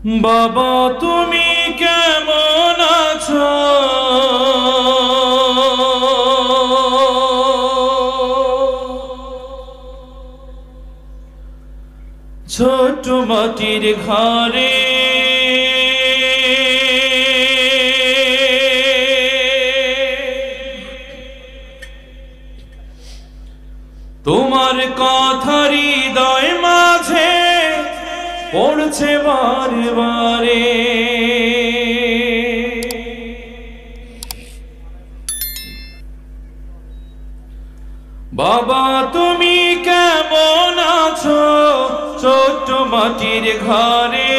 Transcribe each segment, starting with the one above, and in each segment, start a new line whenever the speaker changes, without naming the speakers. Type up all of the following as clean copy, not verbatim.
বাবা তুমি কেমন আছো? ছোট মাটির ঘরে তোমার কথা হৃদয় মাঝে পড়ছে বারে বারে। বাবা তুমি কেমন আছো? ছোট্ট মাটির ঘরে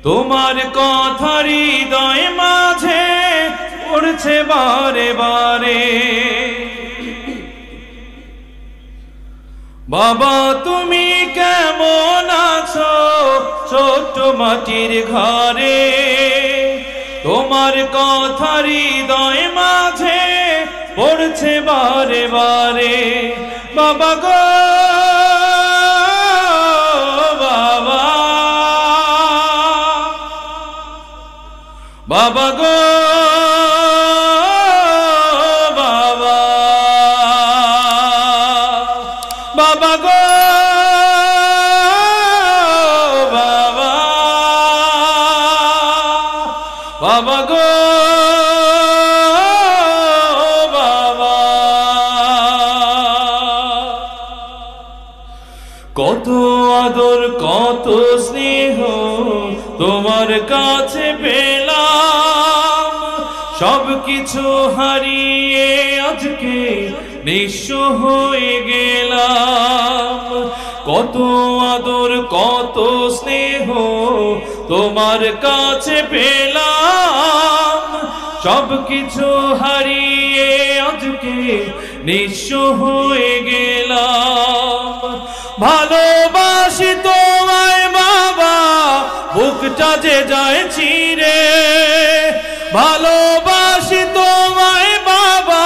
তোমার কথা হৃদয় মাঝে পড়ছে বারে বারে। বাবা তুমি কেমন আছো? ছোট্ট মাটির ঘরে তোমার কথা হৃদয় মাঝে পড়ছে বারে বারে। বাবা গো বাবা, বাবা গো বাবা, বাবা গো বাবা, বাবা গো বাবা। কত আদর কত স্নেহ তোমার কাছে পেলাম, সব কিছু হারিয়ে আজকে নিঃস্ব হয়ে গেলাম। কত আদর কত স্নেহ তোমার কাছে পেলাম, সব কিছু হারিয়ে আজকে নিঃস্ব হয়ে গেলাম। ভালোবাসি তোমায় বাবা, বুকটা যে যায় চিরে। ভালোবাসি তোমায় বাবা,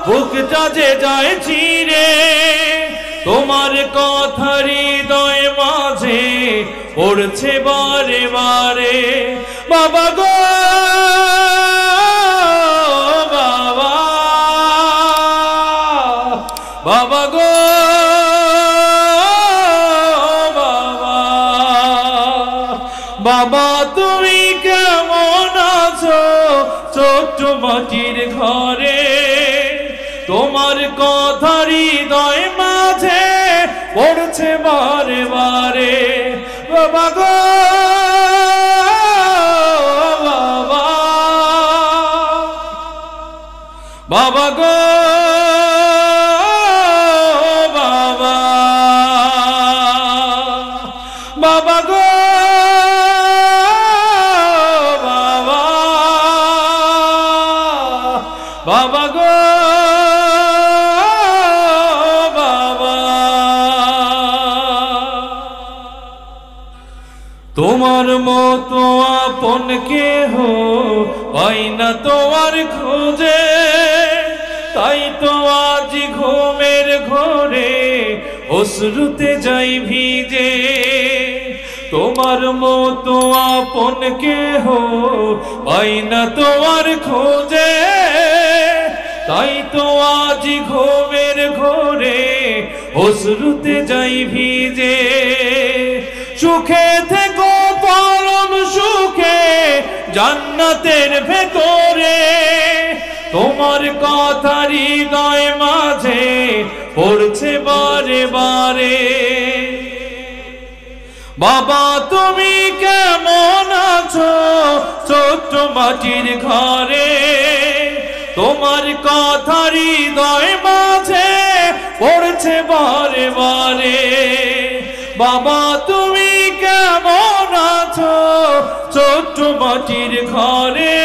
বুকটা যে যায় চিরে। তোমার কথা হৃদয় মাঝে পড়ছে বারে বারে। বাবা গো বাবা, বাবা গো বাবা, বাবা তুমি কেমন আছো? ছোট্ট মাটির ঘরে তোমার কথা হৃদয় মাঝে পড়ছে বারে বারে। বাবা গো বাবা, বাবা গো বাবা, বাবা গো বাবা, বাবা গো বাবা। তোমার মতো আপন কেহ পাই না তোমার খোঁজে, তাই তো আজ ঘুমের ঘরে অশ্রুতে যাই ভিজে। তোমার মতো আপন কেহ পাই না তোমার খোঁজে, তাই তো আজ ঘুমের ঘরে অশ্রুতে যাই ভিজে। সুখে থেকো পরম সুখে জান্নাতের ভেতরে, তোমার কথা হৃদয় মাঝে পড়ছে বারে বারে। বাবা তুমি কেমন আছো? ছোট্ট মাটির ঘরে তোমার কথা হৃদয় মাঝে পড়ছে বারে বারে। বাবা তুমি কেমন আছো? ছোট্ট মাটির ঘরে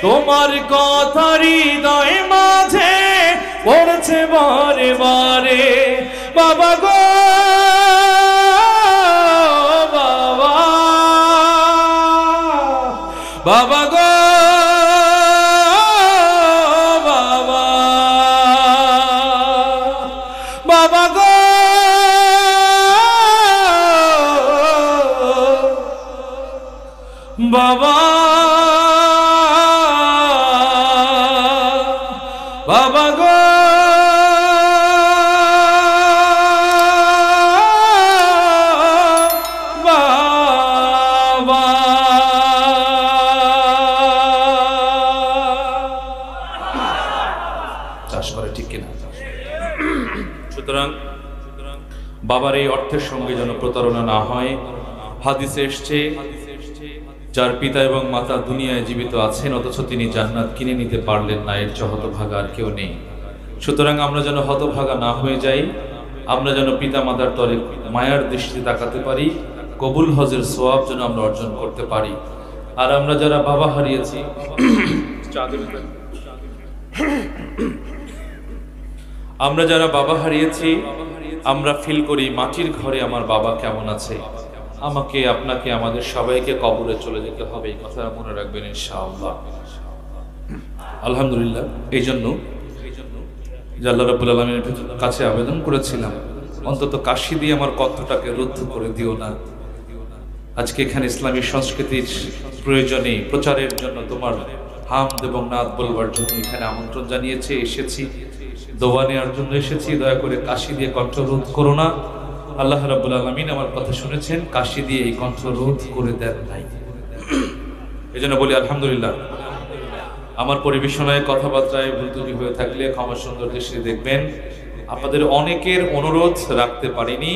তোমার কথা হৃদয় মাঝে পড়ছে বারে বারে। বাবা গো বাবা, বাবা গো বাবা, বাবা গো বাবা বাবা গো বাবা। চাষ করে ঠিক কিনা? সুতরাং বাবার এই অর্থের সঙ্গে যেন প্রতারণা না হয়। হাদিসে এসছে, যার পিতা এবং মাতা দুনিয়ায় জীবিত আছেন অথচ তিনি জান্নাত কিনে নিতে পারলেন না, এর চেয়ে হতভাগা আর কেউ নেই। সুতরাং আমরা যেন হতভাগা না হয়ে যাই, আমরা যেন পিতা মাতার তরে মায়ার দৃষ্টিতে তাকাতে পারি, কবুল হজের সওয়াব যেন আমরা অর্জন করতে পারি। আর আমরা যারা বাবা হারিয়েছি, আমরা যারা বাবা হারিয়েছি, আমরা ফিল করি মাটির ঘরে আমার বাবা কেমন আছে। আমাকে, আপনাকে, আমাদের সবাইকে কবরে চলে যেতে হবে, এই কথা মনে রাখবেন ইনশাআল্লাহ। আলহামদুলিল্লাহ, এই জন্য আল্লাহ রাব্বুল আলামিনের কাছে আবেদন করেছিলাম, অন্তত কাশি দিয়ে আমার কণ্ঠটাকে রুদ্ধ করে দিও না। আজকে এখানে ইসলামী সংস্কৃতির প্রয়োজনে প্রচারের জন্য তোমার হামদ এবং নাত বলবার জন্য এখানে আমন্ত্রণ জানিয়েছে, এসেছি, দোয়া নেওয়ার জন্য এসেছি। দয়া করে কাশি দিয়ে কণ্ঠ রোধ করো না। আল্লাহ রাব্বুল আলামিন আমার কথা শুনেছেন, কাশি দিয়ে এই কণ্ঠ রোধ করে দেন নাই। এই জন্য বলি আলহামদুলিল্লাহ। আমার পরিবেশনায় কথাবার্তায় ভুল ত্রুটি হয়ে থাকলে ক্ষমা সুন্দর দৃষ্টিতে দেখবেন। আপনাদের অনেকের অনুরোধ রাখতে পারিনি,